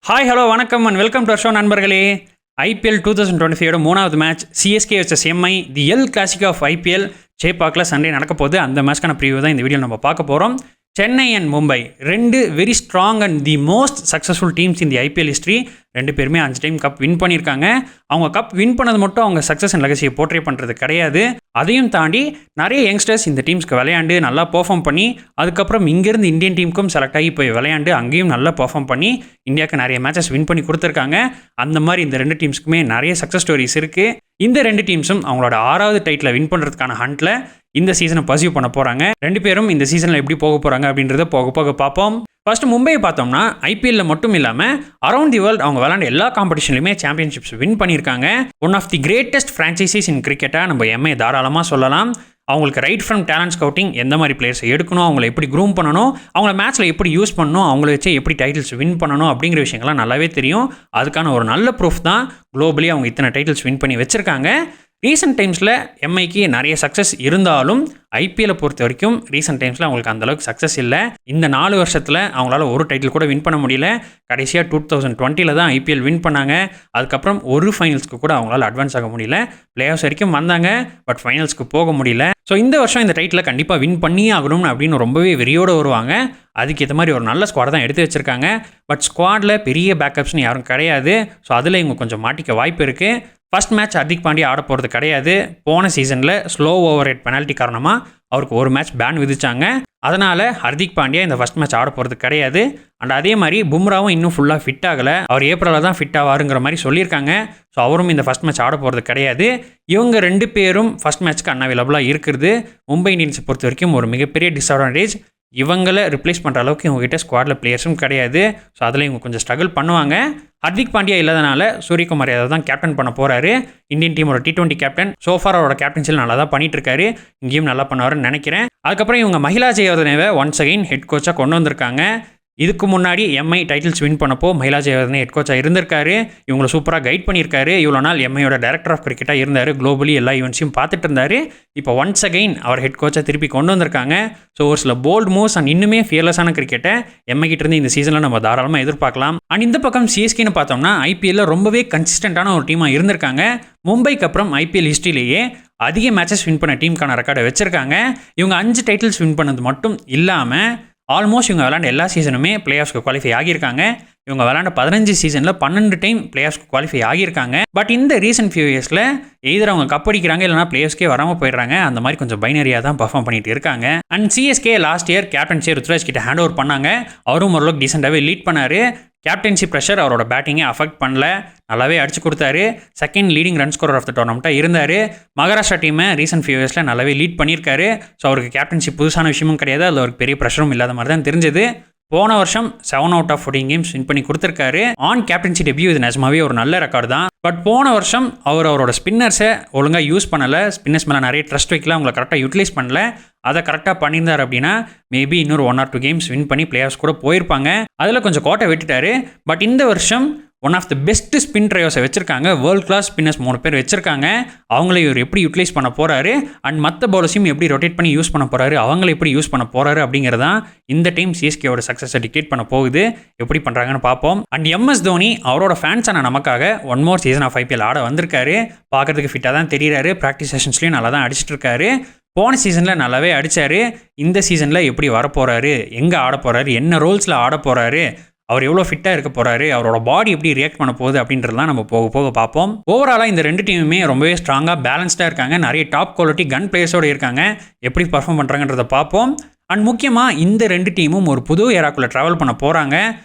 Hi hello வணக்கம் and welcome to show நண்பர்களே. IPL 2025 மூணாவது match CSK vs MI the el classic of IPL சேப்பாக்கில் Sunday நடக்க போகுது. அந்த மேட்ச்க்கான ப்ரிவியூ தான் இந்த வீடியோ நம்ம பார்க்க போகிறோம். சென்னை அண்ட் மும்பை ரெண்டு very strong and the most successful teams இந்த ஐபிஎல் ஹிஸ்ட்ரி. ரெண்டு பேருமே 5 டைம் கப் வின் பண்ணியிருக்காங்க. அவங்க கப் வின் பண்ணது மட்டும் அவங்க சக்ஸஸ் அண்ட் லெகசியை போர்ட்ரே பண்ணுறது கிடையாது. அதையும் தாண்டி நிறைய யங்ஸ்டர்ஸ் இந்த டீம்ஸ்க்கு விளையாண்டு நல்லா பெர்ஃபார்ம் பண்ணி அதுக்கப்புறம் இங்கேருந்து இந்தியன் டீமுக்கும் செலக்ட் ஆகி போய் விளையாண்டு அங்கேயும் நல்லா பெர்ஃபார்ம் பண்ணி இந்தியாவுக்கு நிறைய மேட்சஸ் வின் பண்ணி கொடுத்துருக்காங்க. அந்த மாதிரி இந்த ரெண்டு டீம்ஸ்க்குமே நிறைய சக்ஸஸ் ஸ்டோரிஸ் இருக்குது. இந்த ரெண்டு டீம்ஸும் அவங்களோட 6வது டைட்டில் வின் பண்ணுறதுக்கான ஹண்ட்டில் இந்த சீசனை பர்சியூ பண்ண போகிறாங்க. ரெண்டு பேரும் இந்த சீசனில் எப்படி போக போகிறாங்க அப்படின்றத போக போக பார்ப்போம். ஃபர்ஸ்ட் மும்பையை பார்த்தோம்னா ஐபிஎல்ல மட்டும் இல்லாமல் அரௌண்ட் தி வேர்ல்டு அவங்க விளையாண்ட எல்லா காம்படிஷன்லையுமே சாம்பியன்ஷிப்ஸ் வின் பண்ணியிருக்காங்க. One of the greatest franchises in கிரிக்கெட்டாக நம்ம எம்ஐ தாராளமாக சொல்லலாம். அவங்களுக்கு ரைட் ஃப்ரம் டேலண்ட் ஸ்கவுட்டிங் எந்த மாதிரி பிளேயர்ஸை எடுக்கணும், அவங்கள எப்படி க்ரூம் பண்ணணும், அவங்கள மேட்ச்சில் எப்படி யூஸ் பண்ணணும், அவங்கள வச்சு எப்படி டைட்டில்ஸ் வின் பண்ணணும் அப்படிங்கிற விஷயங்கள்லாம் நல்லாவே தெரியும். அதுக்கான ஒரு நல்ல ப்ரூஃப் தான் குளோபலி அவங்க இத்தனை டைட்டில்ஸ் வின் பண்ணி வச்சுருக்காங்க. ரீசெண்ட் டைம்ஸில் எம்ஐக்கு நிறைய சக்ஸஸ் இருந்தாலும் ஐபிஎல்லை பொறுத்த வரைக்கும் ரீசெண்ட் டைம்ஸில் அவங்களுக்கு அந்தளவுக்கு சக்ஸஸ் இல்லை. இந்த 4 வருஷத்தில் அவங்களால ஒரு டைட்டில் கூட வின் பண்ண முடியல. கடைசியாக 2020 தான் ஐபிஎல் வின் பண்ணாங்க. அதுக்கப்புறம் ஒரு ஃபைனல்ஸ்க்கு கூட அவங்களால அட்வான்ஸ் ஆக முடியல. பிளே ஆஃப்ஸ் வரைக்கும் வந்தாங்க, பட் ஃபைனல்ஸ்க்கு போக முடியல. ஸோ இந்த வருஷம் இந்த டைட்டில் கண்டிப்பாக வின் பண்ணியே ஆகணும்னு அப்படின்னு ரொம்பவே வெறியோடு வருவாங்க. அதுக்கேற்ற மாதிரி ஒரு நல்ல ஸ்குவாட் தான் எடுத்து வச்சுருக்காங்க. பட் ஸ்குவாடில் பெரிய பேக்கப்ஸ்னு யாரும் கிடையாது. ஸோ அதில் இவங்க கொஞ்சம் மாட்டிக்க வாய்ப்பு இருக்குது. ஃபர்ஸ்ட் மேட்ச் ஹர்திக் பாண்டியா ஆட போகிறது கிடையாது. போன சீசனில் ஸ்லோ ஓவர் ரேட் பெனால்ட்டி காரணமாக அவருக்கு ஒரு மேட்ச் பேன் விதிச்சாங்க. அதனால் ஹர்திக் பாண்டியா இந்த ஃபர்ஸ்ட் மேட்ச் ஆட போகிறது கிடையாது. அண்ட் அதே மாதிரி பும்ராவும் இன்னும் ஃபுல்லாக ஃபிட் ஆகலை. அவர் ஏப்ரலில் தான் ஃபிட் ஆவாருங்கிற மாதிரி சொல்லியிருக்காங்க. ஸோ அவரும் இந்த ஃபர்ஸ்ட் மேட்ச் ஆட போகிறது கிடையாது. இவங்க ரெண்டு பேரும் ஃபர்ஸ்ட் மேட்ச்க்கு அன்அவைலபிளாக இருக்கிறது மும்பை இந்தியன்ஸை பொறுத்த வரைக்கும் ஒரு மிகப்பெரிய டிஸ்அட்வான்டேஜ். இவங்களை ரிப்ளேஸ் பண்ணுற அளவுக்கு இவங்ககிட்ட ஸ்குவாடில் பிளேயர்ஸும் கிடையாது. ஸோ அதில் இவங்க கொஞ்சம் ஸ்ட்ரகிள் பண்ணுவாங்க. ஹர்திக் பாண்டியா இல்லாதனால சூரியகுமார் யாதவ் தான் கேப்டன் பண்ண போகிறாரு. இந்தியன் டீமோட T20 கேப்டன். சோஃபார் அவரோட கேப்டன்சியில் நல்லா தான் பண்ணிட்டு இருக்காரு. இங்கேயும் நல்லா பண்ணுவாருன்னு நினைக்கிறேன். அதுக்கப்புறம் இவங்க மஹிலா ஜெயவர்தனேவை ஒன்ஸ் அகைன் ஹெட் கோச்சாக கொண்டு வந்திருக்காங்க. இதுக்கு முன்னாடி எம்ஐ டைட்டில்ஸ் வின் பண்ணப்போ மஹிலா ஜெயவர்தனே ஹெட் கோச்சாக இருந்திருக்காரு. இவங்களை சூப்பராக கைட் பண்ணியிருக்காரு. இவ்வளோ நாள் எம்ஐயோட டைரக்டர் ஆஃப் கிரிக்கெட்டாக இருந்தார். குளோபலி எல்லா ஈவெண்ட்ஸையும் பார்த்துட்டு இருந்தார். இப்போ ஒன்ஸ் அகைன் அவர் ஹெட் கோச்சாக திருப்பி கொண்டு வந்திருக்காங்க. ஸோ ஒரு சில போல்ட் மூவ்ஸ் அண்ட் இன்னுமே ஃபியர்லெஸ்ஸான கிரிக்கெட்டை எம்ஐ கிட்டேருந்து இந்த சீசனில் நம்ம தாராளமாக எதிர்பார்க்கலாம். அண்ட் இந்த பக்கம் சிஎஸ்கேன்னு பார்த்தோம்னா ஐபிஎல்ல ரொம்பவே கன்சிஸ்டண்டான ஒரு டீமாக இருந்திருக்காங்க. மும்பைக்கு அப்புறம் ஐபிஎல் ஹிஸ்ட்ரியிலேயே அதிக மேட்சஸ் வின் பண்ண டீமுக்கான ரெக்கார்டை வச்சிருக்காங்க. இவங்க 5 டைட்டில்ஸ் வின் பண்ணது மட்டும் இல்லாமல் ஆல்மோஸ்ட் இவங்க விளையாண்ட எல்லா சீசனுமே பிளே ஆஃப்ஸ்க்கு குவாலிஃபை ஆகியிருக்காங்க. இவங்க விளையாண்ட 15 சீசனில் 12 டைம் பிளே ஆஃப்ஸ்க்கு குவாலிஃபை ஆகியிருக்காங்க. பட் இந்த ரீசெண்ட் ஃபியூ இயர்ஸில் எதிர அவங்க கப் அடிக்கிறாங்க இல்லைனா பிளே ஆஃப்ஸ்க்கே வராமல் போயிடுறாங்க. அந்த மாதிரி கொஞ்சம் பைனரியாக தான் பர்ஃபார்ம் பண்ணிட்டு இருக்காங்க. And CSK last year captaincy Ruturaj கிட்ட ஹேண்ட் ஓவர் பண்ணாங்க. அவரும் ஓரளவுக்கு டீசெண்டாகவே லீட் பண்ணார். கேப்டன்சி ப்ரெஷர் அவரோட பேட்டிங்கை அஃபெக்ட் பண்ணல. நல்லாவே அடிச்சு கொடுத்தாரு. Second leading run scorer of the டோர்னமெண்ட்டாக இருந்தார். மகாராஷ்டிரா டீமை ரீசெண்ட் ஃபியூ இயர்ஸில் நல்லாவே லீட் பண்ணியிருக்காரு. ஸோ அவருக்கு கேப்டன்சி புதுசான விஷயமும் கிடையாது. அதில் அவருக்கு பெரிய ப்ரெஷரும் இல்லாத மாதிரி தான் தெரிஞ்சது. போன வருஷம் 7 out of 14 கேம்ஸ் வின் பண்ணி கொடுத்துருக்காரு. ஆன் கேப்டன்சி டெபியூ இது நிஜமாவே ஒரு நல்ல ரெக்கார்டு தான். பட் போன வருஷம் அவரோட ஸ்பின்னர்ஸை ஒழுங்காக யூஸ் பண்ணலை. ஸ்பின்னர்ஸ் மேலே நிறைய ட்ரஸ்ட் வைக்கல. அவங்களை கரெக்டாக யூட்டிலைஸ் பண்ணல. அதை கரெக்டாக பண்ணியிருந்தார் அப்படின்னா மேபி இன்னொரு 1 or 2 கேம்ஸ் வின் பண்ணி பிளே ஆஃப்ஸ் கூட போயிருப்பாங்க. அதில் கொஞ்சம் கோட்டை விட்டுட்டாரு. பட் இந்த வருஷம் one of the best spin ட்ரைவர்ஸை வச்சிருக்காங்க. வேர்ல்ட் கிளாஸ் ஸ்பின்னர்ஸ் 3 பேர் வச்சிருக்காங்க. அவங்கள இவர் எப்படி யூட்டிலைஸ் பண்ண போறாரு அண்ட் மற்ற பவுலர்ஸையும் எப்படி ரொட்டேட் பண்ணி யூஸ் பண்ண போறாரு, அவங்களை எப்படி யூஸ் பண்ண போறாரு அப்படிங்கிறதான் இந்த டைம் சிஎஸ்கேவோட சக்ஸஸை டிக்டேட் பண்ண போகுது. எப்படி பண்ணுறாங்கன்னு பார்ப்போம். அண்ட் எம்எஸ் தோனி அவரோட ஃபேன்ஸான நமக்காக 1 more சீசன் ஆஃப் ஐபிஎல் ஆட வந்திருக்காரு. பார்க்கறதுக்கு ஃபிட்டாக தான் தெரியுறாரு. ப்ராக்டிஸ் செஷன்ஸ்லையும் நல்லா தான் அடிச்சிட்டு இருக்காரு. போன சீசனில் நல்லாவே அடித்தார். இந்த சீசனில் எப்படி வரப்போகிறாரு, எங்கே ஆட போகிறாரு, என்ன ரோல்ஸில் ஆட போகிறாரு, அவர் எவ்வளோ ஃபிட்டாக இருக்க போகிறாரு, அவரோட பாடி எப்படி ரியாக்ட் பண்ண போகுது அப்படின்றதெல்லாம் நம்ம போக போக பார்ப்போம். ஓவராலாக இந்த ரெண்டு டீமுமே ரொம்பவே ஸ்ட்ராங்காக பேலன்ஸ்டாக இருக்காங்க. நிறைய டாப் குவாலிட்டி கன் பிளேயர்ஸோடு இருக்காங்க. எப்படி பர்ஃபார்ம் பண்ணுறாங்கன்றதை பார்ப்போம். அண்ட் முக்கியமாக இந்த ரெண்டு டீமும் ஒரு புது ஏராக்குள்ளே ட்ராவல் பண்ண போகிறாங்க.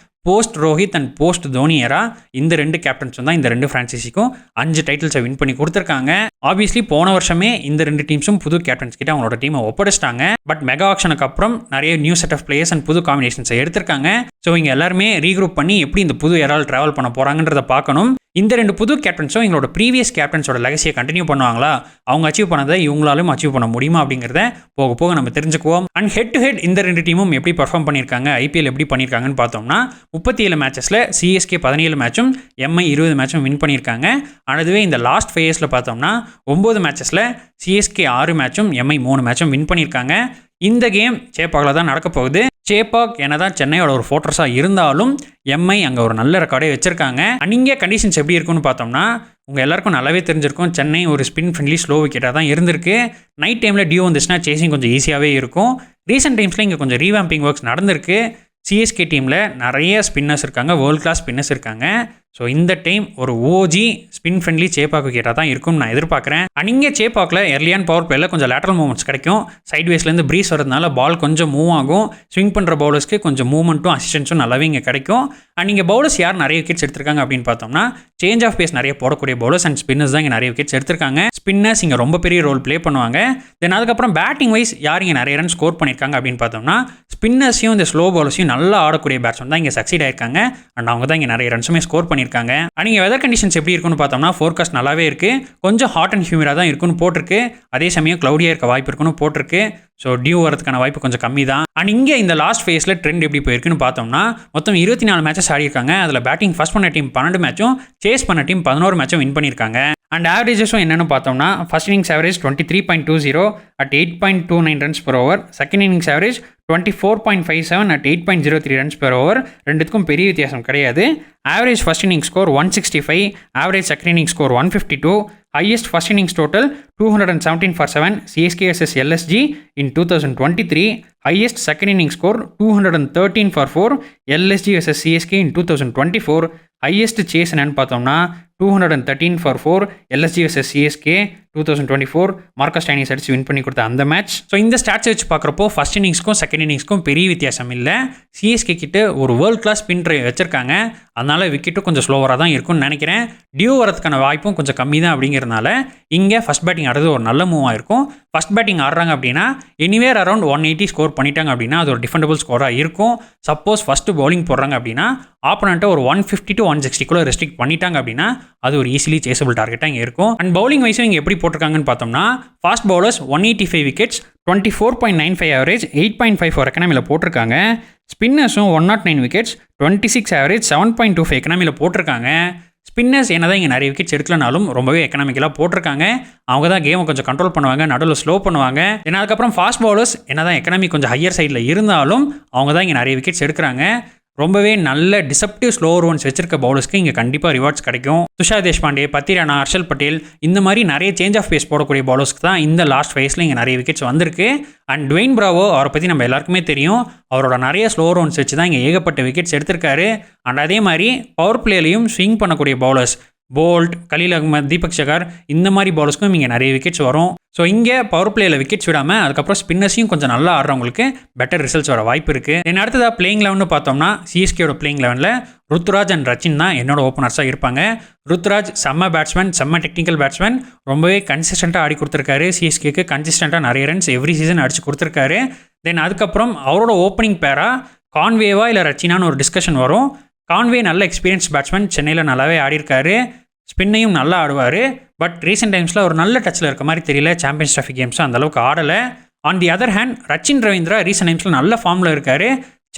Post Rohit and post Dhoni era. இந்த ரெண்டு கேப்டன்ஸும் தான் இந்த ரெண்டு ஃப்ரான்ச்சைஸிக்கும் 5 டைட்டில்ஸை வின் பண்ணி கொடுத்துருக்காங்க. ஆப்வியஸ்லி போன வருஷமே இந்த ரெண்டு டீம்ஸும் புது கேப்டன்ஸ் கிட்ட அவங்களோட டீமை ஒப்படைச்சிட்டாங்க. பட் மெகா ஆக்ஷனுக்கு அப்புறம் நிறைய new set of players and புது காம்பினேஷன்ஸை எடுத்திருக்காங்க. ஸோ இங்கே எல்லாருமே ரீக்ரூப் பண்ணி எப்படி இந்த புது ஏரால் ட்ராவல் பண்ண போகிறாங்கன்றதை பார்க்கணும். இந்த ரெண்டு புது கேப்டன்ஸும் எங்களோட ப்ரீவியஸ் கேப்டன்ஸோட லெகசியை கண்டினியூ பண்ணுவாங்களா, அவங்க அச்சீவ் பண்ணதை இவங்களாலும் அச்சீவ் பண்ண முடியுமா அப்படிங்கிறத போக போக நம்ம தெரிஞ்சுக்குவோம். அண்ட் ஹெட் டு ஹெட் இந்த ரெண்டு டீமும் எப்படி பர்ஃபார்ம் பண்ணியிருக்காங்க, ஐபிஎல் எப்படி பண்ணியிருக்காங்கன்னு பார்த்தோம்னா 37 மேட்சஸில் சிஎஸ்கே 17 மேட்சும் எம்ஐ 20 மேட்சும் வின் பண்ணியிருக்காங்க. அதுவே இந்த லாஸ்ட் 5 இயர்ஸில் பார்த்தோம்னா 9 மேட்சஸில் சிஎஸ்கே 6 மேட்சும் எம்ஐ 3 மேட்சும் வின் பண்ணியிருக்காங்க. இந்த கேம் சேப்பாக்கில் தான் நடக்க போகுது. சேப்பாக் என்னதான் சென்னையோட ஒரு ஃபோர்ட்ரஸாக இருந்தாலும் எம்ஐ அங்கே ஒரு நல்ல ரெக்கார்டே வச்சிருக்காங்க. அண்ட் இங்கே கண்டிஷன்ஸ் எப்படி இருக்குன்னு பார்த்தோம்னா உங்கள் எல்லாருக்கும் நல்லாவே தெரிஞ்சிருக்கும். சென்னை ஒரு ஸ்பின் ஃப்ரெண்ட்லி ஸ்லோ விக்கெட்டாக தான் இருந்திருக்கு. நைட் டைமில் டியூ வந்துச்சுன்னா சேசிங் கொஞ்சம் ஈஸியாகவே இருக்கும். ரீசெண்ட் டைம்ஸில் இங்கே கொஞ்சம் ரீவாம்பிங் ஒர்க்ஸ் நடந்திருக்கு. சிஎஸ்கே டீமில் நிறைய ஸ்பின்னர்ஸ் இருக்காங்க, வேர்ல்ட் கிளாஸ் ஸ்பின்னர்ஸ் இருக்காங்க. ஸோ இந்த டைம் ஒரு ஓஜி ஸ்பின் ஃப்ரெண்ட்லி சேப்பாக் விக்கெட்டாக தான் இருக்கும்னு நான் எதிர்பார்க்குறேன். அண்ட் இங்கே சேப்பாக்கில் எர்லியான் பவர் பிளேயில் கொஞ்சம் லேட்டரல் மூவ்மெண்ட்ஸ் கிடைக்கும். சைட்வேஸ்லேருந்து ப்ரீஸ் வரதுனால பால் கொஞ்சம் மூவ் ஆகும். ஸ்விங் பண்ணுற பவுலர்ஸ்க்கு கொஞ்சம் மூவ்மெண்ட்டும் அசிஸ்டன்ஸும் நல்லாவே இங்கே கிடைக்கும். அண்ட் இங்கே பவுலர்ஸ் யார் நிறைய விக்கெட்ஸ் எடுத்திருக்காங்க அப்படின்னு பார்த்தோம்னா சேஞ்ச் ஆஃப் பேஸ் நிறைய போடக்கூடிய பவுலர்ஸ் அண்ட் ஸ்பின்னர்ஸ் தான் இங்கே நிறைய விக்கெட்ஸ் எடுத்திருக்காங்க. ஸ்பின்னர்ஸ் இங்கே ரொம்ப பெரிய ரோல் ப்ளே பண்ணுவாங்க. தென் அதுக்கப்புறம் பேட்டிங் வைஸ் யார் இங்கே நிறைய ரன் ஸ்கோர் பண்ணியிருக்காங்க அப்படின்னு பார்த்தோம்னா ஸ்பின்னர்ஸையும் இந்த ஸ்லோ பவுலர்ஸையும் நல்லா ஆடக்கூடிய பேட்ஸ்மேன் தான் இங்கே சக்சீட் ஆயிருக்காங்க. அண்ட் அவங்க தான் இங்கே நிறைய ரன்ஸுமே ஸ்கோர் பண்ணியிருக்காங்க. அண்ட் இங்கே வெதர் கண்டிஷன்ஸ் எப்படி இருக்குன்னு பார்த்தோம்னா ஃபோர்காஸ்ட் நல்லாவே இருக்குது. கொஞ்சம் ஹாட் அண்ட் ஹியூமிடாக தான் இருக்குன்னு போட்டிருக்கு. அதே சமயம் க்ளவுடியாக இருக்க வாய்ப்பு இருக்குன்னு போட்டிருக்கு. ஸோ டியூ வரதுக்கான வாய்ப்பு கொஞ்சம் கம்மி தான். அண்ட் இங்கே இந்த லாஸ்ட் ஃபேஸில் ட்ரெண்ட் எப்படி போயிருக்குன்னு பார்த்தோம்னா மொத்தம் 24 மேட்சஸ் ஆடிருக்காங்க. அதில் பேட்டிங் ஃபர்ஸ்ட் பண்ண டீம் 12 மேட்சும், சேஸ் பண்ண டீம் 11 மேட்சும் வின் பண்ணியிருக்காங்க. அண்ட் ஆவரேஜஸும் என்னென்னு பார்த்தோம்னா first innings average 23.20 at 8.29 runs per over, second innings average 24.57 at 8.03 runs per over. ரெண்டுத்துக்கும் பெரிய வித்தியாசம் கிடையாது. Average first innings score 165, average second innings score 152, highest first innings total 217 for 7 CSK vs LSG in 2023, highest second innings score 213 for 4 LSG vs CSK in 2024, highest chase என்னன்னு பார்த்தோம்னா 213 for 4 LSG vs CSK 2024 Marcus Stoinis அடிச்சு win பண்ணி கொடுத்த அந்த match. So இந்த stats வச்சு பார்க்குறப்போ first இன்னிங்ஸ்க்கும் second இன்னிங்ஸ்க்கும் பெரிய வித்தியாசம் இல்லை. சிஎஸ்கே கிட்ட ஒரு வேர்ல்ட் கிளாஸ் ஸ்பின் ட்ரை வச்சிருக்காங்க. அதனால விக்கெட்டும் கொஞ்சம் ஸ்லோவராக தான் இருக்கும்னு நினைக்கிறேன். டியூ வரதுக்கான வாய்ப்பும் கொஞ்சம் கம்மி தான். அப்படிங்கிறதுனால இங்கே ஃபர்ஸ்ட் பேட்டிங் ஆடுறது ஒரு நல்ல மூவாக இருக்கும். ஃபர்ஸ்ட் பேட்டிங் ஆடுறாங்க அப்படின்னா எனிவேர் அரௌண்ட் 180 ஸ்கோர் பண்ணிட்டாங்க அப்படின்னா அது ஒரு டிஃபெண்டபிள் ஸ்கோராக இருக்கும். சப்போஸ் ஃபஸ்ட்டு பவுலிங் போடுறாங்க அப்படின்னா ஆப்போனண்ட்டை ஒரு 150 to 160 ரெஸ்ட்ரிக்ட் பண்ணிட்டாங்க அப்படின்னா அது ஒரு ஈஸிலி சேசபிள் டார்கெட்டாக இங்கே இருக்கும். அண்ட் பவுலிங் வைஸும் இங்கே எப்படி போட்டிருக்காங்கன்னு பார்த்தோம்னா ஃபாஸ்ட் பவுலர்ஸ் 185 விக்கெட்ஸ், 24.95 ஆவரேஜ், 8.54 எக்கனாமியில் போட்டிருக்காங்க. ஸ்பின்னர்ஸும் 109 விக்கெட்ஸ், 26 ஆவரேஜ், 7.25 எக்கனாமியில் போட்டிருக்காங்க. ஸ்பின்னர்ஸ் என்ன தான் இங்கே நிறைய விக்கெட்ஸ் எடுக்கலனாலும் ரொம்பவே எக்கனாமிக்கலாக போட்டிருக்காங்க. அவங்க தான் கேமை கொஞ்சம் கண்ட்ரோல் பண்ணுவாங்க, நடுவில் ஸ்லோ பண்ணுவாங்க. ஏன்னா அதுக்கப்புறம் ஃபாஸ்ட் பவுலர்ஸ் என்ன தான் எக்கனாமி கொஞ்சம் ஹையர் சைடில் இருந்தாலும் அவங்க தான் இங்கே நிறைய விக்கெட்ஸ் எடுக்கிறாங்க. ரொம்பவே நல்ல டிசப்டிவ் ஸ்லோவர் ஒன்ஸ் வச்சிருக்க பவுலர்ஸ்க்கு இங்கே கண்டிப்பாக ரிவார்ட்ஸ் கிடைக்கும். துஷார் தேஷ்பாண்டே, பத்தி ராணா, ஹர்ஷல் பட்டேல் இந்த மாதிரி நிறைய சேஞ்ச் ஆஃப் பேஸ் போடக்கூடிய பவுலர்ஸ்க்கு தான் இந்த லாஸ்ட் ஃபேஸில் இங்கே நிறைய விக்கெட்ஸ் வந்திருக்கு. அண்ட் டுவேன் பிராவோ அவரை பற்றி நம்ம எல்லாருக்குமே தெரியும். அவரோட நிறைய ஸ்லோவர் ஒன்ஸ் வச்சு தான் இங்கே ஏகப்பட்ட விக்கெட்ஸ் எடுத்திருக்காரு. அண்ட் அதே மாதிரி பவர் பிளேலையும் ஸ்விங் பண்ணக்கூடிய பவுலர்ஸ் போல்ட், கலீல் அகமது, தீபக் சகார் இந்த மாதிரி பவுலர்ஸ்க்கும் இங்கே நிறைய விக்கெட்ஸ் வரும். ஸோ இங்கே பவர் பிளேயில் விக்கெட்ஸ் விடாமல் அதுக்கப்புறம் ஸ்பின்னர்ஸையும் கொஞ்சம் நல்லா ஆடுறவங்களுக்கு பெட்டர் ரிசல்ட்ஸ் வர வாய்ப்பு இருக்குது. என்ன அடுத்ததாக பிளேயிங் லெவன்னு பார்த்தோம்னா சிஎஸ்கேயோட பிளேயிங் லெவனில் ருத்ராஜ் அண்ட் ரச்சின் தான் என்னோட ஓப்பனர்ஸாக இருப்பாங்க. ருத்ராஜ் செம்ம பேட்ஸ்மேன், செம்ம டெக்னிக்கல் பேட்ஸ்மேன், ரொம்பவே கன்சிஸ்டண்ட்டாக ஆடி கொடுத்துருக்காரு. சிஎஸ்கேக்கு கன்சிஸ்டண்ட்டாக நிறைய ரன்ஸ் எவ்ரி சீசன் அடிச்சு கொடுத்துருக்காரு. தென் அதுக்கப்புறம் அவரோட ஓப்பனிங் பேரா கான்வேவா இல்லை ரச்சினான்னு ஒரு டிஸ்கஷன் வரும். கான்வே நல்ல எக்ஸ்பீரியன்ஸ் பேட்ஸ்மேன், சென்னையில் நல்லாவே ஆடிருக்காரு, ஸ்பின்னையும் நல்லா ஆடுவார். பட் ரீசெண்ட் டைம்ஸில் ஒரு நல்ல டச்சில் இருக்க மாதிரி தெரியல. சாம்பியன்ஸ் ட்ராஃபி கேம்ஸும் அந்தளவுக்கு ஆடலை. On the other hand Rachin Ravindra recent டைம்ஸில் நல்ல ஃபார்மில் இருக்கார்.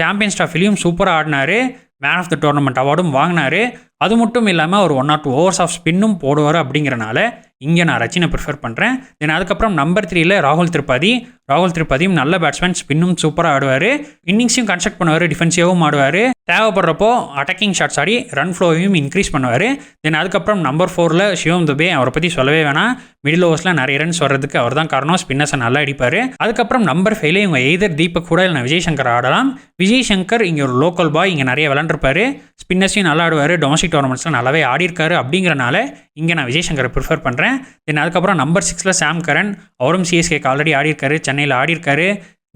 சாம்பியன்ஸ் ட்ராஃபிலையும் சூப்பராக ஆடினார், மேன் ஆஃப் த டோர்னமெண்ட் அவார்டும் வாங்கினார். அது மட்டும் இல்லாமல் ஒரு 1 or 2 ஓவர்ஸ் ஆஃப் ஸ்பின்னும் போடுவார். அப்படிங்கிறனால இங்கே நான் ரச்சினை ப்ரிஃபர் பண்ணுறேன். தென் அதுக்கப்புறம் நம்பர் 3 ராகுல் திரிபாதியும் நல்ல பேட்ஸ்மேன், ஸ்பின்னும் சூப்பராக ஆடுவார், இன்னிங்ஸையும் கன்ஸ்ட்ரக்ட் பண்ணுவார், டிஃபென்சிவாகவும் ஆடுவார், தேவைப்படுறப்போ அட்டாக்கிங் ஷாட்ஸ் ஆடி ரன் ஃப்ளோவையும் இன்க்ரீஸ் பண்ணுவார். தென் அதுக்கப்புறம் நம்பர் 4 சிவம் துபே, அவரை பற்றி சொல்லவே வேணாம். மிடில் ஓவர்ஸில் நிறைய ரன்ஸ் வர்றதுக்கு அவர் தான் காரணம், ஸ்பின்னர்ஸை நல்லா அடிப்பார். அதுக்கப்புறம் நம்பர் 5 இவங்க எய்தர் தீபக் கூட இல்லை விஜய் சங்கர் ஆடலாம். விஜய் சங்கர் இங்கே ஒரு லோக்கல் பாய், இங்கே நிறைய விளாண்டுருப்பார், ஸ்பின்னர்ஸையும் நல்லா ஆடுவார், டொமஸ்டிக் டோர்னமெண்ட்ஸில் நல்லாவே ஆடிருக்காரு. அப்படிங்கிறனால இங்கே நான் விஜய் சங்கரை ப்ரிஃபர் பண்ணுறேன். தென் அதுக்கப்புறம் நம்பர் 6 சாம் கரன், அவரும் சிஎஸ்கேக்கு ஆல்ரெடி ஆடிருக்காரு, சென்னையில் ஆடிருக்காரு,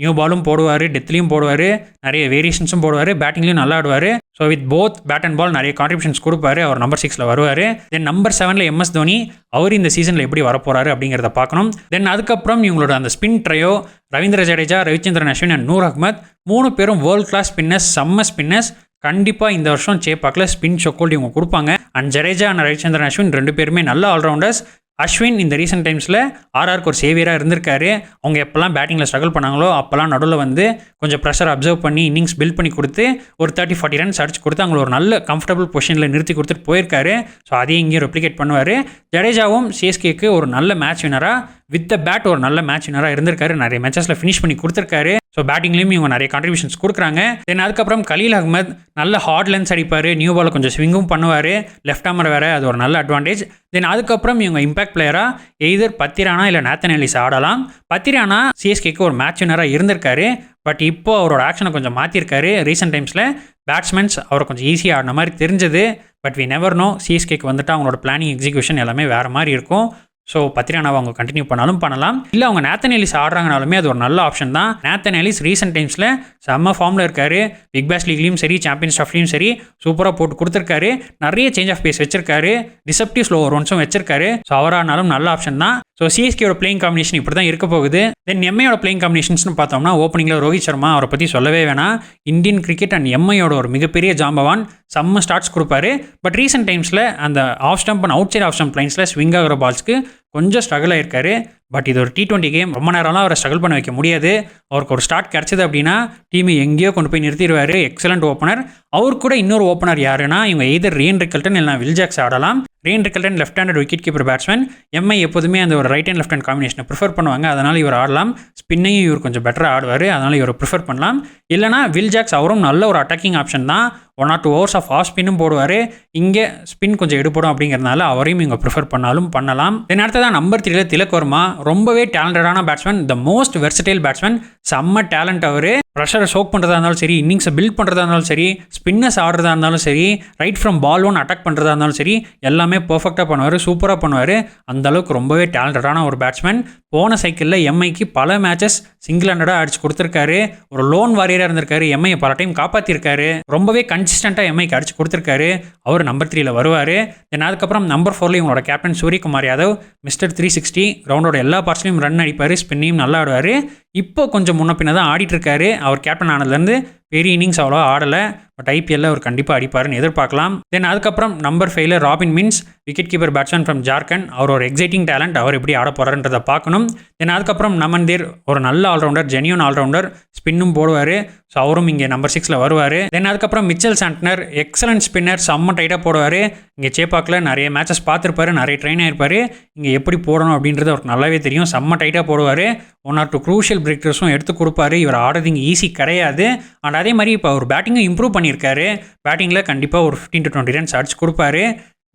நியூ பாலும் போடுவார், டெத்லையும் போடுவார், நிறைய வேரியேஷன்ஸும் போடுவார், பேட்டிங்லையும் நல்லா ஆடுவார். So with both bat and ball நிறைய கான்ட்ரிபியூஷன்ஸ் கொடுப்பாரு. அவர் நம்பர் 6 வருவார். தென் நம்பர் 7 MS தோனி, அவர் இந்த சீசனில் எப்படி வரப்போறாரு அப்படிங்கிறத பார்க்கணும். தென் அதுக்கப்புறம் இவங்களோட அந்த spin trio Ravindra Jadeja, Ravichandran Ashwin and Noor Ahmad 3 பேரும் வேர்ல்ட் கிளாஸ் ஸ்பின்னர்ஸ், செம்ம ஸ்பின்னர்ஸ். கண்டிப்பாக இந்த வருஷம் சேப்பாக்கில் ஸ்பின் ஷோக்கோல்டு இவங்க கொடுப்பாங்க. அண்ட் ஜடேஜா அண்ட் ரவிச்சந்திரன் அஸ்வின் 2 பேருமே நல்ல ஆல்ரவுண்டர்ஸ். அஸ்வின் இந்த ரீசெண்ட் டைம்ஸில் ஆர்ஆருக்கு ஒரு சேவியராக இருந்திருக்காரு. அவங்க எப்போல்லாம் பேட்டிங்கில் ஸ்ட்ரகிள் பண்ணாங்களோ அப்போல்லாம் நடுவில் வந்து கொஞ்சம் ப்ரெஷர் அப்சர்வ் பண்ணி இன்னிங்ஸ் பில்ட் பண்ணி கொடுத்து ஒரு 30-40 ரன்ஸ் அடிச்சு கொடுத்து அவங்கள ஒரு நல்ல கம்ஃபர்டபுள் பொசிஷனில் நிறுத்தி கொடுத்துட்டு போயிருக்காரு. ஸோ அதையும் இங்கேயும் ரெப்ளிகேட் பண்ணுவார். ஜடேஜாவும் சிஎஸ்கேக்கு ஒரு நல்ல மேட்ச் வினராக வித் த பேட் ஒரு நல்ல மேட்ச் வினராக இருந்திருக்காரு, நிறைய மேட்சஸில் ஃபினிஷ் பண்ணி கொடுத்துருக்காரு. ஸோ பேட்டிங்லேயும் இவங்க நிறைய கான்ட்ரிபியூஷன்ஸ் கொடுக்குறாங்க. தென் அதுக்கப்புறம் கலீல் அகமத் நல்ல ஹார்ட் லென்ஸ் அடிப்பார், நியூ பால் கொஞ்சம் ஸ்விங்கும் பண்ணுவார், லெஃப்ட் ஆமர் வேறு, அது ஒரு நல்ல அட்வான்டேஜ். தென் அதுக்கப்புறம் இவங்க இம்பாக்ட் பிளேயராக எய்தர் பத்திரானா இல்லை நாத்தன் எலிஸ் ஆடலாம். பத்திரானா சிஎஸ்கேக்கு ஒரு மேட்ச் வினராக இருந்திருக்காரு, பட் இப்போ அவரோட ஆக்ஷனை கொஞ்சம் மாற்றிருக்காரு. ரீசெண்ட் டைம்ஸில் பேட்ஸ்மேன்ஸ் அவரை கொஞ்சம் ஈஸியாக ஆடின மாதிரி தெரிஞ்சது. பட் வி நெவர் நோ, சிஎஸ்கேக்கு வந்துட்டு அவங்களோட பிளானிங் எக்ஸிக்யூஷன் எல்லாமே வேறு மாதிரி இருக்கும். ஸோ பத்திரானாவை அவங்க கண்டினியூ பண்ணலாம். இல்லை அவங்க நாத்தன் எலிஸ் ஆடுறாங்கனாலுமே அது ஒரு நல்ல ஆப்ஷன் தான். நாத்தன் எலிஸ் ரீசெண்ட் டைம்ஸில் செம்ம ஃபார்மில் இருக்காரு. பிக் பாஸ் லீக்லையும் சரி, சாம்பியன்ஸ் ட்ராஃபிலையும் சரி சூப்பராக போட்டு கொடுத்துருக்காரு. நிறைய சேஞ்ச் ஆஃப் பேஸ் வச்சிருக்காரு, டிசப்டிவ் ஸ்லோவர் ஒன்ஸும் வச்சிருக்காரு. ஸோ அவரானாலும் நல்ல ஆப்ஷன் தான். ஸோ சிஎஸ்கேயோட பிளேயிங் காம்பினேஷன் இப்படி தான் இருக்க போகுது. தென் எம்ஐயோட பிளேயிங் காம்பினேஷன்ஸ்னு பார்த்தோம்னா ஓப்பனிங்கில் ரோஹித் சர்மா, அவரை பற்றி சொல்லவே வேணாம். இந்தியன் கிரிக்கெட் அண்ட் எம்ஐயோட ஒரு மிகப்பெரிய ஜாம்பவான், செம்ம ஸ்டார்ட்ஸ் கொடுப்பாரு. பட் ரீசெண்ட் டைம்ஸில் அந்த off stump and outside off stump லைன்ஸில் ஸ்விங் ஆகிற பால்ஸ்க்கு கொஞ்சம் ஸ்ட்ரகிள் ஆயிருக்காரு. பட் இது ஒரு T20 கேம், ரொம்ப நேரம்லாம் அவரை ஸ்ட்ரகிள் பண்ண வைக்க முடியாது. அவருக்கு ஒரு ஸ்டார்ட் கிடச்சிது அப்படின்னா டீமை எங்கேயோ கொண்டு போய் நிறுத்திடுவார். Excellent opener. அவர் கூட இன்னொரு ஓப்பனர் யாருன்னா இவங்க எய்தர் ரியன் ரிக்கல்டன் இல்லை வில்ஜாக்ஸ் ஆடலாம். Ryan Rickelton left handed wicket keeper batsman. MI எப்போதுமே அந்த ஒரு ரைட் ஹேண்ட் லெஃப்ட் ஹேண்ட் காம்பினேஷனை ப்ரிஃபர் பண்ணுவாங்க, அதனால் இவர் ஆடலாம். ஸ்பின்னையும் இவர் கொஞ்சம் பெட்டராக ஆடுவார், அதனால் இவர் ப்ரிஃபர் பண்ணலாம். இல்லைனா வில்ஜாக்ஸ் அவரும் நல்ல ஒரு அட்டாக்கிங் ஆப்ஷன் தான். 1 or 2 hours ஆஃப் ஆஃப் ஸ்பின்னும் போடுவார். இங்கே ஸ்பின் கொஞ்சம் எடுப்படும் அப்படிங்கிறதுனால அவரையும் இவங்க ப்ரிஃபர் பண்ணலாம். தென் அடுத்ததான் நம்பர் 3 திலக் வர்மா. ரொம்பவே டேலண்டடான batsman, the most versatile batsman. செம்ம டேலண்ட் அவர். ப்ரெஷரை சோக் பண்ணுறதா இருந்தாலும் சரி, இன்னிங்ஸை பில்ட் பண்ணுறதா இருந்தாலும் சரி, ஸ்பின்னர்ஸ் ஆடுறதா இருந்தாலும் சரி, right from ball one attack பண்ணுறதா இருந்தாலும் சரி, எல்லாமே பர்ஃபெக்டாக பண்ணுவார், சூப்பராக பண்ணுவார். அந்தளவுக்கு ரொம்பவே டேலண்டடான ஒரு பேட்ஸ்மேன். போன சைக்கிளில் எம்ஐக்கு பல மேட்சஸ் சிங்கிள் ஹேண்டடாக அடிச்சு கொடுத்துருக்காரு. ஒரு லோன் வாரியராக இருந்திருக்காரு, எம்ஐயை பல டைம் காப்பாற்றிருக்காரு. ரொம்பவே கன்சிஸ்டண்ட்டாக எம்ஐக்கு அடிச்சு கொடுத்துருக்காரு. அவர் நம்பர் 3 வருவார். தென் அதுக்கப்புறம் நம்பர் 4 இவங்களோட கேப்டன் சூரியகுமார் யாதவ், மிஸ்டர் 360, கிரவுண்டோட எல்லா பார்ட்ஸ்லையும் ரன் அடிப்பார், ஸ்பின்னையும் நல்லா ஆடுவார். இப்போ கொஞ்சம் முன்ன பின்ன தான் ஆடிட்டுருக்காரு. அவர் கேப்டன் ஆனதுலேருந்து பெரிய இன்னிங்ஸ் அவ்வளோ ஆடலை, பட் ஐபிஎல்ல அவர் கண்டிப்பாக அடிப்பாருன்னு எதிர்பார்க்கலாம். தென் அதுக்கப்புறம் number 5 Robin Minz, wicket keeper batsman from Jharkhand. அவர் ஒரு எக்ஸைட்டிங் டேலண்ட், அவர் எப்படி ஆட போகிறாருன்றதை பார்க்கணும். தென் அதுக்கப்புறம் நமன்தீர், ஒரு நல்ல ஆல்ரவுண்டர், ஜெனியூன் ஆல்ரவுண்டர், ஸ்பின்னும் போடுவார். ஸோ அவரும் இங்கே நம்பர் 6 வருவார். தென் அதுக்கப்புறம் மிச்சல் சாண்ட்னர், எக்ஸலண்ட் ஸ்பின்னர், செம்ம டைட்டாக போடுவார். இங்கே சேப்பாக்கில் நிறைய மேட்சஸ் பார்த்துருப்பாரு, நிறைய ட்ரெயின் ஆயிருப்பார். இங்கே எப்படி போடணும் அப்படின்றது அவருக்கு நல்லாவே தெரியும். செம்ம டைட்டாக போடுவார். 1 or 2 க்ரூஷியல் பிரேக் த்ரூஸும் எடுத்து கொடுப்பாரு. இவர் ஆடுறது இங்கே ஈஸி கிடையாது. அண்ட் அதே மாதிரி இப்போ அவர் பேட்டிங்கும் இம்ப்ரூவ் பண்ணியிருக்காரு. பேட்டிங்கில் கண்டிப்பாக ஒரு 15 to 20 ரன்ஸ் அடிச்சு கொடுப்பாரு.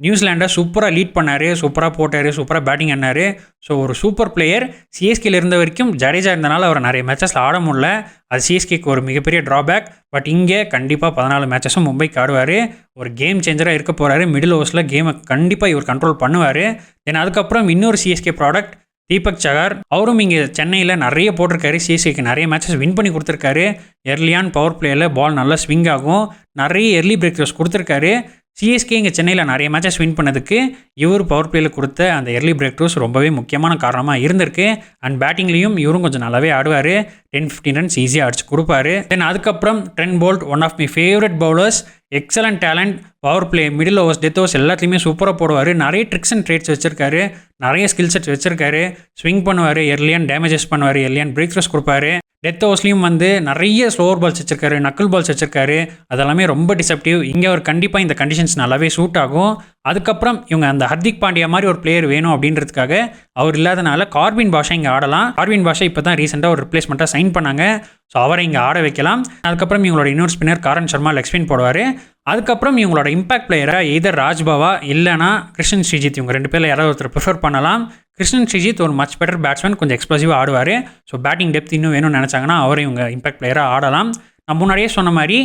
நியூசிலாண்டை சூப்பராக லீட் பண்ணார், சூப்பராக போட்டார், சூப்பராக பேட்டிங் ஆனார். ஸோ ஒரு சூப்பர் பிளேயர். சிஎஸ்கேல இருந்த வரைக்கும் ஜடேஜா இருந்தனால அவர் நிறைய மேட்சஸில் ஆட முடியல, அது சிஎஸ்கேக்கு ஒரு மிகப்பெரிய ட்ராபேக். பட் இங்கே கண்டிப்பாக 14 மேட்சஸும் மும்பைக்கு ஆடுவார். ஒரு கேம் சேஞ்சராக இருக்க போகிறாரு. மிடில் ஓவர்ஸில் கேமை கண்டிப்பாக இவர் கண்ட்ரோல் பண்ணுவார். தென் அதுக்கப்புறம் இன்னொரு சிஎஸ்கே ப்ராடக்ட் தீபக் சகார், அவரும் இங்கே சென்னையில் நிறைய போட்டிருக்காரு. சிஎஸ்கேக்கு நிறைய மேட்சஸ் வின் பண்ணி கொடுத்துருக்காரு. எர்லியான் பவர் பிளேயில் பால் நல்லா ஸ்விங் ஆகும், நிறைய எர்லி பிரேக் த்ரோஸ் கொடுத்துருக்காரு. சிஎஸ்கே இங்கே சென்னையில் நிறைய மேட்சஸ் வின் பண்ணதுக்கு இவர் பவர் பிளேயில் கொடுத்த அந்த எர்லி பிரேக் த்ரோஸ் ரொம்பவே முக்கியமான காரணமாக இருந்திருக்கு. அண்ட் பேட்டிங்லேயும் இவரும் கொஞ்சம் நல்லாவே ஆடுவார். 10-15 ரன்ஸ் ஈஸியாக அடிச்சு கொடுப்பாரு. தென் அதுக்கப்புறம் Trent Boult, one of my favourite bowlers, excellent talent, power play, middle overs, death overs எல்லாத்தையுமே சூப்பராக போடுவார். நிறைய ட்ரிக்ஸ் அண்ட் ட்ரேட்ஸ் வச்சிருக்காரு, நிறைய ஸ்கில் செட்ஸ் வச்சிருக்காரு. ஸ்விங் பண்ணுவார், எர்லியான் டேமேஜஸ் பண்ணுவார், எர்லியான் பிரேக் த்ரோஸ் கொடுப்பாரு. டெத் ஓவர்ஸ்லையும் நிறைய ஸ்லோவர் பால்ஸ் வச்சிருக்காரு, நக்கிள் பால்ஸ் வச்சிருக்காரு. அதெல்லாமே ரொம்ப டிசப்டிவ். இங்கே அவர் கண்டிப்பாக இந்த கண்டிஷன்ஸ் நல்லாவே சூட் ஆகும். அதுக்கப்புறம் இவங்க அந்த ஹர்திக் பாண்டியா மாதிரி ஒரு பிளேயர் வேணும் அப்படின்றதுக்காக அவர் இல்லாதனால கார்வின் பாஷா இங்கே ஆடலாம். கார்வின் பாஷா இப்போ தான் ரீசெண்டாக ஒரு ரிப்ளேஸ்மெண்ட்டாக சைன் பண்ணாங்க. ஸோ அவரை இங்கே ஆட வைக்கலாம். அதுக்கப்புறம் இவங்களோட இன்னொரு ஸ்பின்னர் காரன் சர்மா லெக் ஸ்பின் போடுவார். அதுக்கப்புறம் இவங்களோட இம்பாக்ட் பிளேயராக எய்தர் ராஜ்பவா இல்லைனா கிருஷ்ணன் ஸ்ரீஜித், இவங்க 2 பேரில் யாராவது ஒருத்தர் ப்ரிஃபர் பண்ணலாம். கிருஷ்ணன் ஸ்ரீஜித் ஒரு மச் பெட்டர் பேட்ஸ்மேன், கொஞ்சம் எக்ஸ்ப்ளோசிவாக ஆடுவார். ஸோ பேட்டிங் டெப்த் இன்னும் வேணும்னு நினச்சாங்கன்னா அவரை இவங்க இம்பாக்ட் பிளேயராக ஆடலாம். நான் முன்னாடியே சொன்ன மாதிரி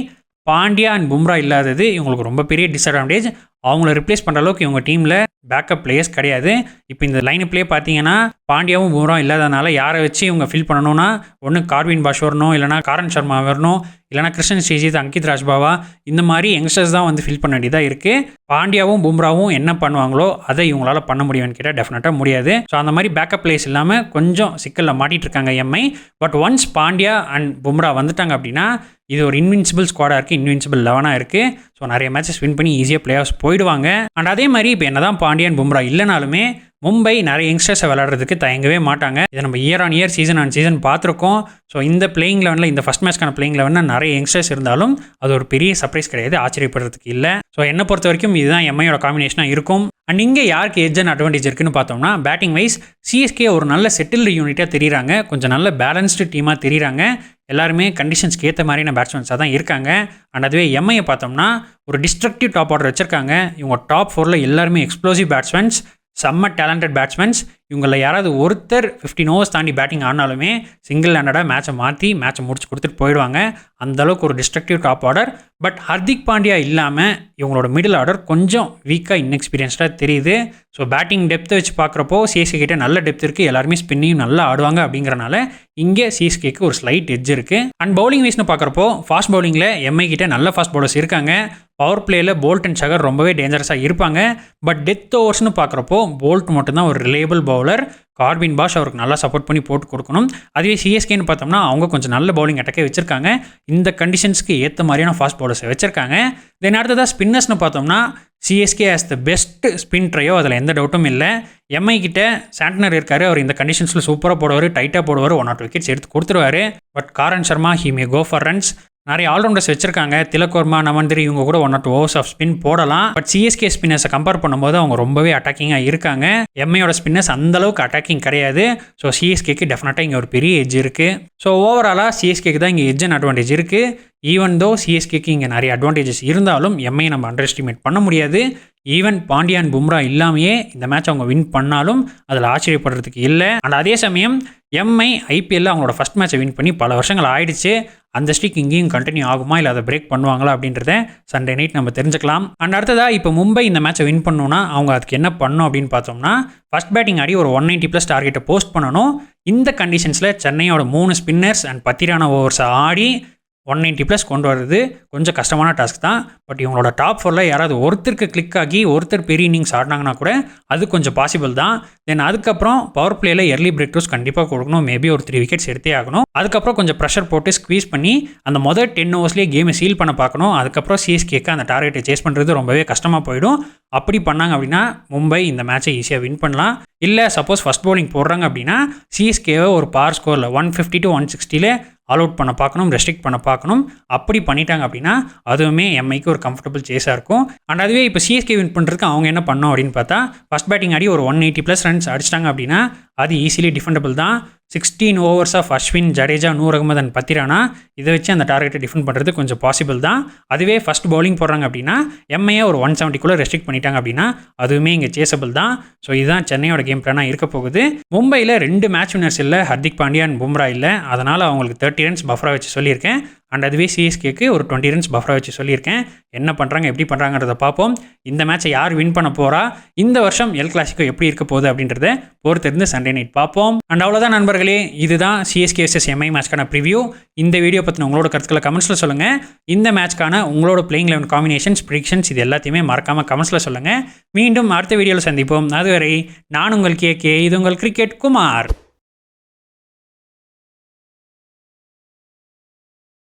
பாண்டியா அண்ட் பும்ரா இல்லாதது இவங்களுக்கு ரொம்ப பெரிய டிஸ்அட்வான்டேஜ். அவங்கள ரிப்ளேஸ் பண்ணுற அளவுக்கு இவங்க டீமில் பேக்கப் பிளேயர்ஸ் கிடையாது. இப்போ இந்த லைனப்லேயே பார்த்தீங்கன்னா பாண்டியாவும் பும்ரா இல்லாதனால யாரை வச்சு இவங்க ஃபில் பண்ணணும்னா ஒன்று கார்வின் பாஷ் வரணும், இல்லைனா காரன் சர்மா வரணும், இல்லைனா கிருஷ்ணன் ஸ்ரீஜித், அங்கித் ராஜ்பாவா, இந்த மாதிரி யங்ஸ்டர்ஸ் தான் ஃபில் பண்ண வேண்டியதாக இருக்குது. பாண்டியாவும் பும்ராவும் என்ன பண்ணுவாங்களோ அதை இவங்களால பண்ண முடியும்னு கேட்டால் டெஃபினட்டாக முடியாது. ஸோ அந்த மாதிரி பேக்கப் பிளேயர்ஸ் இல்லாமல் கொஞ்சம் சிக்கலில் மாட்டிகிட்டு இருக்காங்க Mi. But once Pandya and Bumrah வந்துட்டாங்க அப்படின்னா இது ஒரு இன்வின்சிபிள் ஸ்குவாடாக இருக்குது, இன்வின்சிபிள் 11 இருக்குது. ஸோ நிறைய மேட்சஸ் வின் பண்ணி ஈஸியாக பிளே ஆஃப்ஸ் போயிடுவாங்க. அண்ட் அதே மாதிரி இப்போ என்ன தான் பாண்டியன் பும்ரா இல்லைனாலுமே மும்பை நிறைய யங்ஸ்டர்ஸை விளையாடுறதுக்கு தயங்கவே மாட்டாங்க. இதை நம்ம year on year season on season பார்த்துருக்கோம். ஸோ இந்த பிளேயிங் லெவனில் இந்த ஃபஸ்ட் மேட்ச்க்கான பிளேயிங் லெவனில் நிறைய யங்ஸ்டர்ஸ் இருந்தாலும் அது ஒரு பெரிய சர்ப்ரைஸ் கிடையாது, ஆச்சரியப்படுறதுக்கு இல்லை. ஸோ என்னை பொறுத்த வரைக்கும் இதுதான் எம்ஐயோட காம்பினேஷனாக இருக்கும். அண்ட் இங்கே யாருக்கு எட்ஜ் அண்ட் அட்வான்டேஜ் இருக்குன்னு பார்த்தோம்னா, பேட்டிங் வைஸ் சிஎஸ்கே ஒரு நல்ல செட்டில்டு யூனிட்டாக தெரியுறாங்க, கொஞ்சம் நல்ல பேலன்ஸ்டு டீமாக தெரியுறாங்க. எல்லாருமே கண்டிஷன்ஸ்க்கு ஏற்ற மாதிரியான பேட்ஸ்மேன்ஸாக தான் இருக்காங்க. அண்ட் அதுவே எம்ஐயை பார்த்தோம்னா ஒரு டிஸ்ட்ரக்டிவ் டாப் ஆர்டர் வச்சுருக்காங்க. இவங்க டாப் 4 எல்லாருமே எக்ஸ்ப்ளோசிவ் பேட்ஸ்மேன்ஸ், செம்ம டேலண்டட் பேட்ஸ்மேன்ஸ். இவங்களில் யாராவது ஒருத்தர் 15 ஓவர்ஸ் தாண்டி பேட்டிங் ஆனாலுமே சிங்கிள் ஹேண்டடாக மேட்சை மாற்றி மேட்சை முடிச்சு கொடுத்துட்டு போயிடுவாங்க. அந்தளவுக்கு ஒரு destructive top order. But Hardik Pandya இல்லாமல் இவங்களோட மிடில் ஆர்டர் கொஞ்சம் வீக்காக இன்எக்ஸ்பீரியன்ஸ்டாக தெரியுது. ஸோ பேட்டிங் டெப்த்தை வச்சு பார்க்குறப்போ சிஎஸ்கே கிட்ட நல்ல டெப்த் இருக்குது, எல்லாருமே ஸ்பின்னையும் நல்லா ஆடுவாங்க. அப்படிங்கிறனால இங்கே சிஎஸ்கேக்கு ஒரு ஸ்லைட் எட்ஜ் இருக்குது. அண்ட் பவுலிங் வைஸ்னு பார்க்குறப்போ ஃபாஸ்ட் பவுலிங்கில் எம்ஐ கிட்ட நல்ல ஃபாஸ்ட் பவுலர்ஸ் இருக்காங்க. பவர் பிளேயில் போல்ட் அண்ட் சகர் ரொம்பவே டேஞ்சரஸாக இருப்பாங்க. பட் டெத் ஓவர்ஸ்னு பார்க்குறப்போ போல்ட் மட்டும்தான் ஒரு ரிலேபிள் பவுலர். கார்பின் பாஷ் அவருக்கு நல்லா சப்போர்ட் பண்ணி போட்டு கொடுக்கணும். அதுவே சிஎஸ்கேன்னு பார்த்தோம்னா அவங்க கொஞ்சம் நல்ல பவுலிங் அட்டாக்கே வச்சிருக்காங்க. இந்த கண்டிஷன்ஸ்க்கு ஏற்ற மாதிரியான ஃபாஸ்ட் பவுலர்ஸை வச்சிருக்காங்க. தென் அடுத்ததாக ஸ்பின்னர்ஸ்னு பார்த்தோம்னா சிஎஸ்கே ஆஸ் த பெஸ்ட் ஸ்பின் ட்ரையோ, அதில் எந்த டவுட்டும் இல்லை. எம்ஐ கிட்ட சாண்ட்னர் இருக்காரு, அவர் இந்த கண்டிஷன்ஸில் சூப்பராக போடுவார், டைட்டாக போடுவார், 1 or 2 விக்கெட்ஸ் எடுத்து கொடுத்துருவாரு. But Karn Sharma he may go for runs. நிறைய ஆல்ரவுண்டர்ஸ் வச்சிருக்காங்க, திலக் வர்மா, நமந்திரி, இவங்க கூட 1 or 2 ஓவர்ஸ் ஆஃப் ஸ்பின் போடலாம். பட் சிஎஸ்கே ஸ்பின்னர்ஸை கம்பேர் பண்ணும்போது அவங்க ரொம்பவே அட்டாக்கிங்காக இருக்காங்க. எம்ஐயோட ஸ்பின்னர்ஸ் அந்தளவுக்கு அட்டாக்கிங் கிடையாது. ஸோ சிஎஸ்கேக்கு டெஃபினட்டாக இங்கே ஒரு பெரிய எட்ஜ் இருக்குது. ஸோ ஓவராலாக சிஎஸ்கேக்கு தான் இங்கே எட்ஜ் அண்ட் அட்வான்டேஜ் இருக்குது. ஈவன் தோ சிஎஸ்கேக்கு இங்கே நிறைய அட்வான்டேஜஸ் இருந்தாலும் எம்ஐ நம்ம அண்டர் எஸ்டிமேட் பண்ண முடியாது. ஈவன் பாண்டியா அண்ட் பும்ரா இல்லாமையே இந்த மேட்ச் அவங்க வின் பண்ணாலும் அதில் ஆச்சரியப்படுறதுக்கு இல்லை. அண்ட் அதே சமயம் எம்ஐ ஐபிஎல்ல அவங்களோட ஃபஸ்ட் மேட்சை வின் பண்ணி பல வருஷங்கள் ஆயிடுச்சு. அந்த ஸ்ட்ரீக் இங்கேயும் கண்டினியூ ஆகுமா, இல்லை அதை பிரேக் பண்ணுவாங்களா அப்படின்றத சண்டே நைட் நம்ம தெரிஞ்சுக்கலாம். அண்ட் அடுத்ததாக இப்போ மும்பை இந்த மேட்சை வின் பண்ணணும்னா அவங்க அதுக்கு என்ன பண்ணணும் அப்படின்னு பார்த்தோம்னா, ஃபஸ்ட் பேட்டிங் ஆடி ஒரு 190+ டார்கெட்டை போஸ்ட் பண்ணணும். இந்த கண்டிஷன்ஸில் சென்னையோட 3 ஸ்பின்னர்ஸ் அண்ட் 10 ரன் ஓவர்ஸை ஆடி 190+ கொண்டு வர்றது கொஞ்சம் கஷ்டமான டாஸ்க் தான். பட் இவங்களோட டாப் 4 யாராவது ஒருத்தருக்கு கிளிக் ஆகி ஒருத்தர் பெரிய இன்னிங்ஸ் ஆடினாங்கன்னா கூட அது கொஞ்சம் பாசிபிள் தான். தென் அதுக்கப்புறம் பவர் பிளேயில் எர்லி பிரேக் த்ரூஸ் கண்டிப்பாக கொடுக்கணும். மேபி ஒரு 3 விக்கெட்ஸ் எடுத்தே ஆகணும். அதுக்கப்புறம் கொஞ்சம் ப்ரெஷர் போட்டு ஸ்க்வீஸ் பண்ணி அந்த முதல் 10 ஓவர்ஸ்லேயே கேமை சீல் பண்ண பார்க்கணும். அதுக்கப்புறம் சிஎஸ்கேக்கு அந்த டார்கெட்டை சேஸ் பண்ணுறது ரொம்பவே கஷ்டமாக போயிடும். அப்படி பண்ணாங்க அப்படின்னா மும்பை இந்த மேட்சை ஈஸியாக வின் பண்ணலாம். இல்லை சப்போஸ் ஃபஸ்ட் பவுலிங் போடுறாங்க அப்படின்னா சிஎஸ்கேவை ஒரு பார் ஸ்கோரில் 150 to 160 ஆல் அவுட் பண்ண பார்க்கணும், ரெஸ்ட்ரிக்ட் பண்ண பார்க்கணும். அப்படி பண்ணிட்டாங்க அப்படின்னா அதுவுமே எம்ஐக்கு ஒரு கம்ஃபர்டபுள் சேஸாக இருக்கும். அண்ட் அதுவே இப்போ சிஎஸ்கே வின் பண்ணுறதுக்கு அவங்க என்ன பண்ணோம் அப்படின்னு பார்த்தா, ஃபஸ்ட் பேட்டிங் ஆடி ஒரு 180+ ரன்ஸ் அடிச்சிட்டாங்க அப்படின்னா அது ஈஸிலி டிஃபெண்டபிள் தான். 16 overs of Ashwin, Jadeja, Noor Ahmad and 10 run இதை வச்சு அந்த டார்கெட்டை டிஃபெண்ட் பண்ணுறது கொஞ்சம் பாசிபிள் தான். அதுவே ஃபஸ்ட் பவுலிங் போடுறாங்க அப்படின்னா எம்ஐயை ஒரு 170 ரெஸ்ட்ரிக்ட் பண்ணிட்டாங்க அப்படின்னா அதுவுமே இங்கே சேஸபிள் தான். ஸோ இதுதான் சென்னையோட கேம் பிளானாக இருக்க போகுது. மும்பையில் 2 மேட்ச் வினர்ஸ் இல்லை, ஹர்திக் பாண்டியா அண்ட் பும்ரா இல்லை. அதனால் அவங்களுக்கு 30 ரன்ஸ் பஃபராக வச்சு சொல்லியிருக்கேன். அண்ட் அதுவே சிஎஸ்கேக்கு ஒரு 20 ரன்ஸ் பஃபராக வச்சு சொல்லியிருக்கேன். என்ன பண்ணுறாங்க எப்படி பண்ணுறாங்கிறத பார்ப்போம். இந்த மேட்சை யார் வின் பண்ண போகிறா, இந்த வருஷம் எல் கிளாசிக்கோ எப்படி இருக்க போகுது அப்படின்றத பொறுத்திருந்து சண்டே நைட் பார்ப்போம். அண்ட் அவ்வளோதான் நண்பர்களே, இதுதான் சிஎஸ்கே vs எம்ஐ மேட்ச்க்கான ப்ரிவியூ. இந்த வீடியோ பற்றின உங்களோட கருத்துக்களை கமெண்ட்ஸில் சொல்லுங்கள். இந்த மேட்ச்க்கான உங்களோட பிளேயிங் 11 காம்பினேஷன்ஸ், ப்ரிடிக்ஷன்ஸ் இது எல்லாத்தையுமே மறக்காமல் கமெண்ட்ஸில் சொல்லுங்கள். மீண்டும் அடுத்த வீடியோவில் சந்திப்போம். அதுவரை நான் உங்கள் கேகே, இது உங்கள் கிரிக்கெட் குமார்.